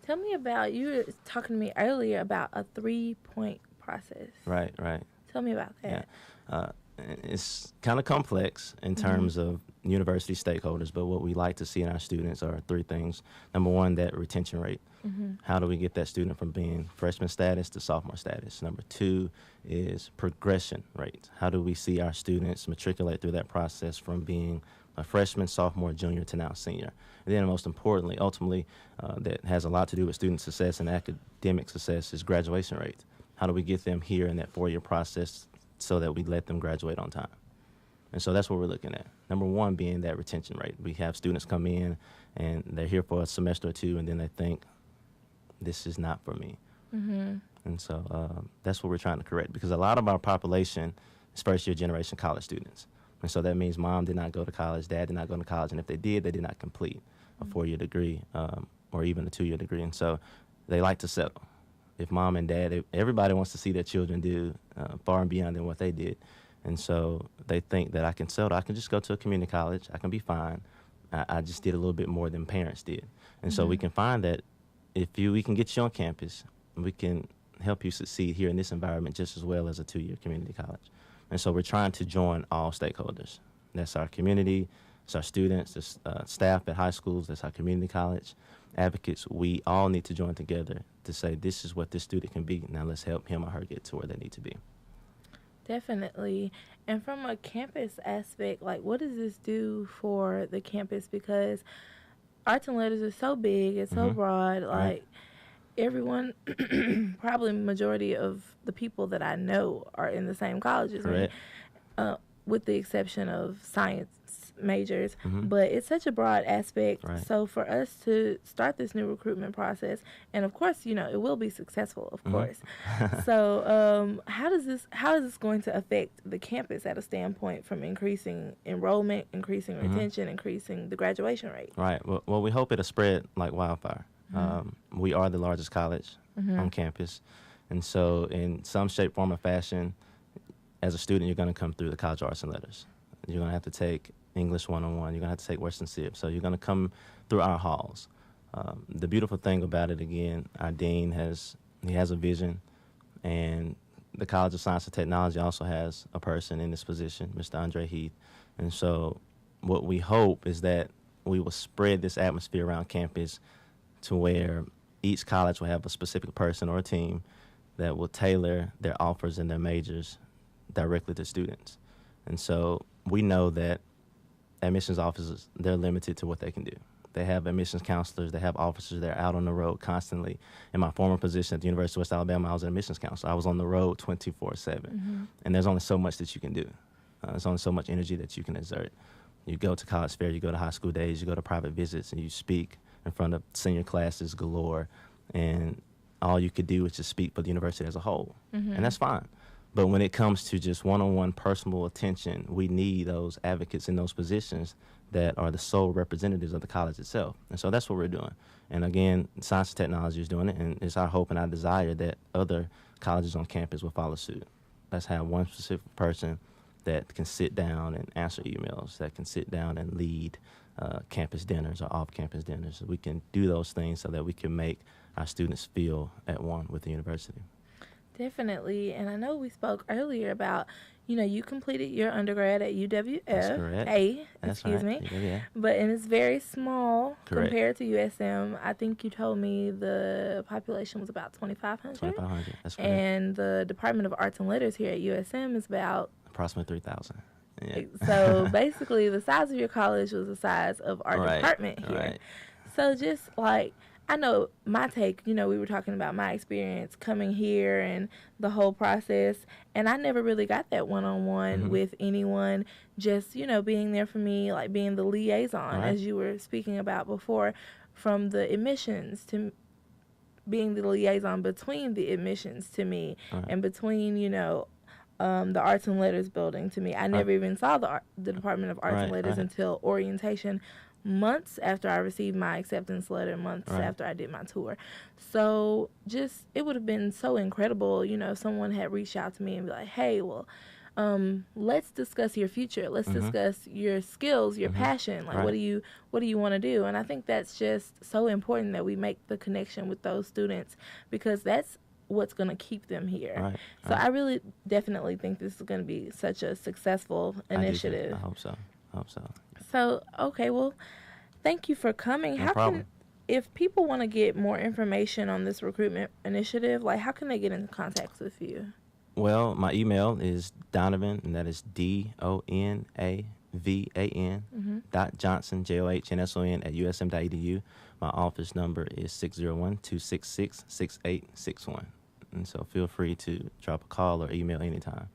Tell me about, you were talking to me earlier about a 3-point process. Right. Tell me about Yeah. that. It's kind of complex in terms of university stakeholders, but what we like to see in our students are three things. Number one, that retention rate. How do we get that student from being freshman status to sophomore status? Number two is progression rate. How do we see our students matriculate through that process from being a freshman, sophomore, junior to now senior? And then most importantly, ultimately, that has a lot to do with student success and academic success is graduation rate. How do we get them here in that 4-year process so that we let them graduate on time? And so that's what we're looking at. Number one being that retention rate. We have students come in and they're here for a semester or two and then they think, this is not for me. And so that's what we're trying to correct, because a lot of our population is first-year generation college students. And so that means mom did not go to college, dad did not go to college, and if they did not complete a 4-year degree or even a 2-year degree. And so they like to settle. If mom and dad, everybody wants to see their children do far and beyond than what they did. And so they think that I can settle. I can just go to a community college. I can be fine. I just did a little bit more than parents did. And so we can find that we can get you on campus, we can help you succeed here in this environment just as well as a 2-year community college. And so we're trying to join all stakeholders. That's our community, it's our students, it's staff at high schools, that's our community college, advocates. We all need to join together to say this is what this student can be. Now let's help him or her get to where they need to be. Definitely. And from a campus aspect, like, what does this do for the campus? Because arts and letters is so big, it's so broad. Like, everyone, probably majority of the people that I know are in the same colleges, Correct. with the exception of science majors. But it's such a broad aspect. Right. So for us to start this new recruitment process, and of course, it will be successful, of course. So how is this going to affect the campus at a standpoint from increasing enrollment, increasing retention, increasing the graduation rate? Right. Well, we hope it'll spread like wildfire. We are the largest college on campus. And so in some shape, form, or fashion, as a student, you're going to come through the College of Arts and Letters. You're going to have to take English 101. You're going to have to take Western Civ. So you're going to come through our halls. The beautiful thing about it, again, our dean has a vision, and the College of Science and Technology also has a person in this position, Mr. Andre Heath. And so what we hope is that we will spread this atmosphere around campus to where each college will have a specific person or a team that will tailor their offers and their majors directly to students. And so we know that admissions officers, they're limited to what they can do. They have admissions counselors, they have officers that are out on the road constantly. In my former position at the University of West Alabama, I was an admissions counselor. I was on the road 24/7. And there's only so much that you can do. There's only so much energy that you can exert. You go to college fair, you go to high school days, you go to private visits, and you speak in front of senior classes galore, and all you could do is just speak for the university as a whole. And that's fine. But when it comes to just one-on-one personal attention, we need those advocates in those positions that are the sole representatives of the college itself. And so that's what we're doing. And again, Science and Technology is doing it, and it's our hope and our desire that other colleges on campus will follow suit. Let's have one specific person that can sit down and answer emails, that can sit down and lead campus dinners or off-campus dinners. We can do those things so that we can make our students feel at one with the university. Definitely. And I know we spoke earlier about, you completed your undergrad at UWF. That's correct. Excuse me. Yeah. And it's very small Correct. compared to USM. I think you told me the population was about 2,500. 2,500. That's correct. And the Department of Arts and Letters here at USM is about approximately 3,000. Yeah. So basically, the size of your college was the size of our department here. Right. So just like, I know my take, we were talking about my experience coming here and the whole process, and I never really got that one-on-one with anyone, just, being there for me, like being the liaison, as you were speaking about before, from the admissions to being the liaison between the admissions to me and between, the Arts and Letters building to me. I never even saw the Department of Arts and Letters until orientation, months after I received my acceptance letter, months after I did my tour. So just, it would have been so incredible, if someone had reached out to me and be like, hey, well, let's discuss your future. Let's discuss your skills, your passion. Like, Right. what do you want to do? And I think that's just so important that we make the connection with those students, because that's what's going to keep them here. Right. So I really definitely think this is going to be such a successful initiative. I hope so. So, okay, well, thank you for coming. No problem. If people want to get more information on this recruitment initiative, like, how can they get in contact with you? Well, my email is Donavan, and that is DONAVAN .Johnson JOHNSON at USM.edu. My office number is 601-266-6861. And so feel free to drop a call or email anytime.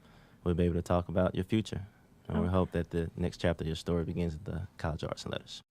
We'll be able to talk about your future. And we hope that the next chapter of your story begins at the College of Arts and Letters.